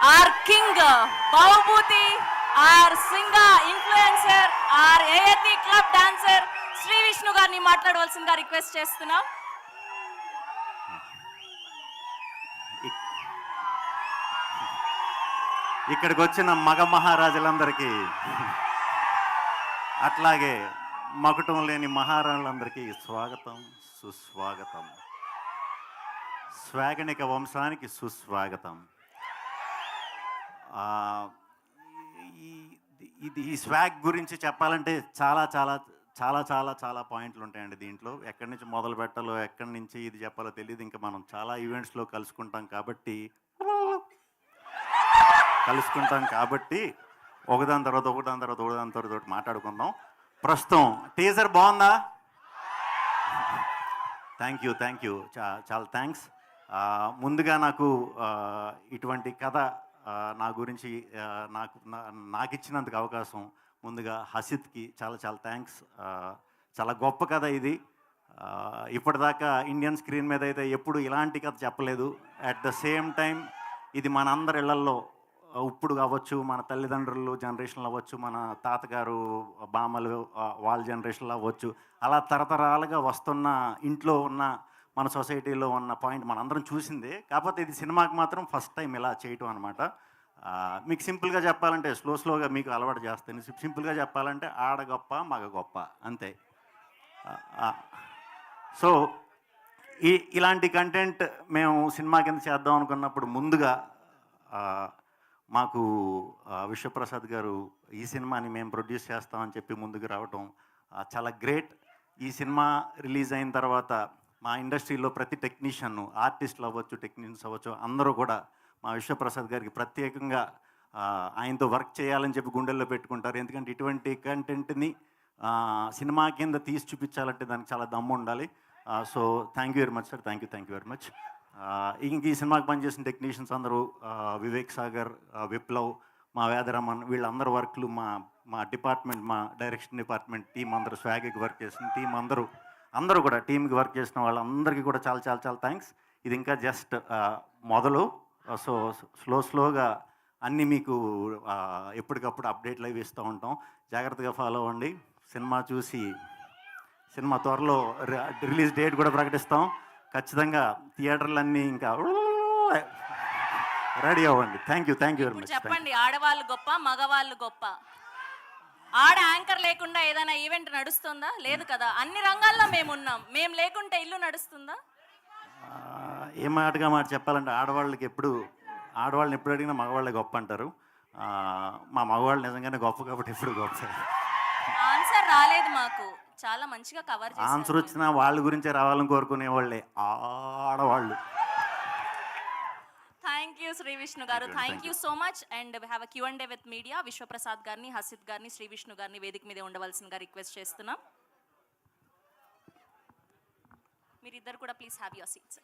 our king, Bhavabhuti, our singer, influencer, our AAT club dancer, Shri Vishnu గారిని మాట్లాడవలసిందిగా request చేస్తున్నాం. ఇక్కడికి వచ్చిన మగ మహారాజులందరికీ అట్లాగే మకుటం లేని మహారాణులందరికీ స్వాగతం, సుస్వాగతం. స్వాగనిక వంశానికి సుస్వాగతం. ఈ స్వాగ్ గురించి చెప్పాలంటే చాలా చాలా చాలా చాలా చాలా పాయింట్లు ఉంటాయండి దీంట్లో. ఎక్కడి నుంచి మొదలు పెట్టాలో, ఎక్కడి నుంచి ఇది చెప్పాలో తెలియదు. ఇంకా మనం చాలా ఈవెంట్స్లో కలుసుకుంటాం కాబట్టి ఒకదాని తర్వాత మాట్లాడుకుందాం. ప్రస్తుతం టీజర్ బాగుందా? థ్యాంక్ యూ, చాలా థ్యాంక్స్. ముందుగా నాకు ఇటువంటి కథ నా గురించి నాకు ఇచ్చినందుకు అవకాశం ముందుగా హసిత్కి చాలా చాలా థ్యాంక్స్. చాలా గొప్ప కథ ఇది. ఇప్పటిదాకా ఇండియన్ స్క్రీన్ మీద అయితే ఎప్పుడు ఇలాంటి కథ చెప్పలేదు. అట్ ద సేమ్ టైం ఇది మన అందరి ఇళ్లల్లో ఇప్పుడు అవ్వచ్చు, మన తల్లిదండ్రులు జనరేషన్లో అవ్వచ్చు, మన తాతగారు బామ్మలు వాళ్ళ జనరేషన్లో అవ్వచ్చు, అలా తరతరాలుగా వస్తున్న ఇంట్లో ఉన్న మన సొసైటీలో ఉన్న పాయింట్ మనందరం చూసిందే. కాకపోతే ఇది సినిమాకి మాత్రం ఫస్ట్ టైం ఇలా చేయటం అనమాట. మీకు సింపుల్గా చెప్పాలంటే స్లోగా మీకు అలవాటు చేస్తాను. సింపుల్గా చెప్పాలంటే ఆడ గొప్ప మగ గొప్ప అంతే. సో ఇలాంటి కంటెంట్ మేము సినిమా కింద చేద్దాం అనుకున్నప్పుడు ముందుగా మాకు విశ్వప్రసాద్ గారు ఈ సినిమాని మేము ప్రొడ్యూస్ చేస్తామని చెప్పి ముందుకు రావటం చాలా గ్రేట్. ఈ సినిమా రిలీజ్ అయిన తర్వాత మా ఇండస్ట్రీలో ప్రతి టెక్నీషియన్, ఆర్టిస్టులు అవ్వచ్చు, టెక్నీషియన్స్ అవ్వచ్చు, అందరూ కూడా మా విశ్వప్రసాద్ గారికి ప్రత్యేకంగా ఆయనతో వర్క్ చేయాలని చెప్పి గుండెల్లో పెట్టుకుంటారు. ఎందుకంటే ఇటువంటి కంటెంట్ని సినిమా కింద తీసి చూపించాలంటే దానికి చాలా దమ్ము ఉండాలి. So thank you very much sir. Thank you very much. ఇంక ఈ సినిమాకి పనిచేసిన టెక్నీషియన్స్ అందరూ వివేక్ సాగర్, విప్లవ్, మా వేదరమన్, వీళ్ళందరూ వర్క్లు మా డిపార్ట్మెంట్, మా డైరెక్షన్ డిపార్ట్మెంట్ టీం అందరూ, స్వాగ్కి వర్క్ చేసిన టీం అందరూ కూడా టీంకి వర్క్ చేసిన వాళ్ళందరికీ కూడా చాలా చాలా చాలా థ్యాంక్స్. ఇది ఇంకా జస్ట్ మొదలు. సో స్లోగా అన్నీ మీకు ఎప్పటికప్పుడు అప్డేట్లు అవి ఇస్తూ ఉంటాం. జాగ్రత్తగా ఫాలో అవ్వండి. సినిమా చూసి సినిమా త్వరలో రిలీజ్ డేట్ కూడా ప్రకటిస్తాం. ఖచ్చితంగా థియేటర్లన్నీ ఇంకా రెడీ అవ్వండి. Thank you very much. చెప్పండి, ఆడవాళ్ళు గొప్ప మగవాళ్ళు గొప్ప? ఆడ యాంకర్ లేకుండా ఏదైనా ఈవెంట్ నడుస్తుందా? లేదు కదా. అన్ని రంగాల్లో మేము లేకుంటే ఇల్లు నడుస్తుందా? ఏం మాట చెప్పాలంటే ఆడవాళ్ళని ఎప్పుడు అడిగినా మగవాళ్ళే గొప్ప అంటారు. మా మగవాళ్ళు నిజంగానే గొప్ప కాబట్టి ఎప్పుడు గొప్ప. ఆన్సర్ రాలేదు మాకు. చాలా మంచిగా కవర్ చేశారు. ఆన్సర్ వచ్చినా వాళ్ళ గురించే రావాలని కోరుకునే వాళ్ళే ఆడవాళ్ళు. Thank you Sri Vishnu garu. Thank you so much. And we have a Q&A with media. Vishwaprasad గారిని, హసిత్ గారిని, శ్రీ విష్ణు గారిని వేదిక మీద ఉండవలసిందిగా రిక్వెస్ట్ చేస్తున్నాం. మీరిద్దరు కూడా ప్లీజ్ హ్యావ్ యువర్ సీట్స్.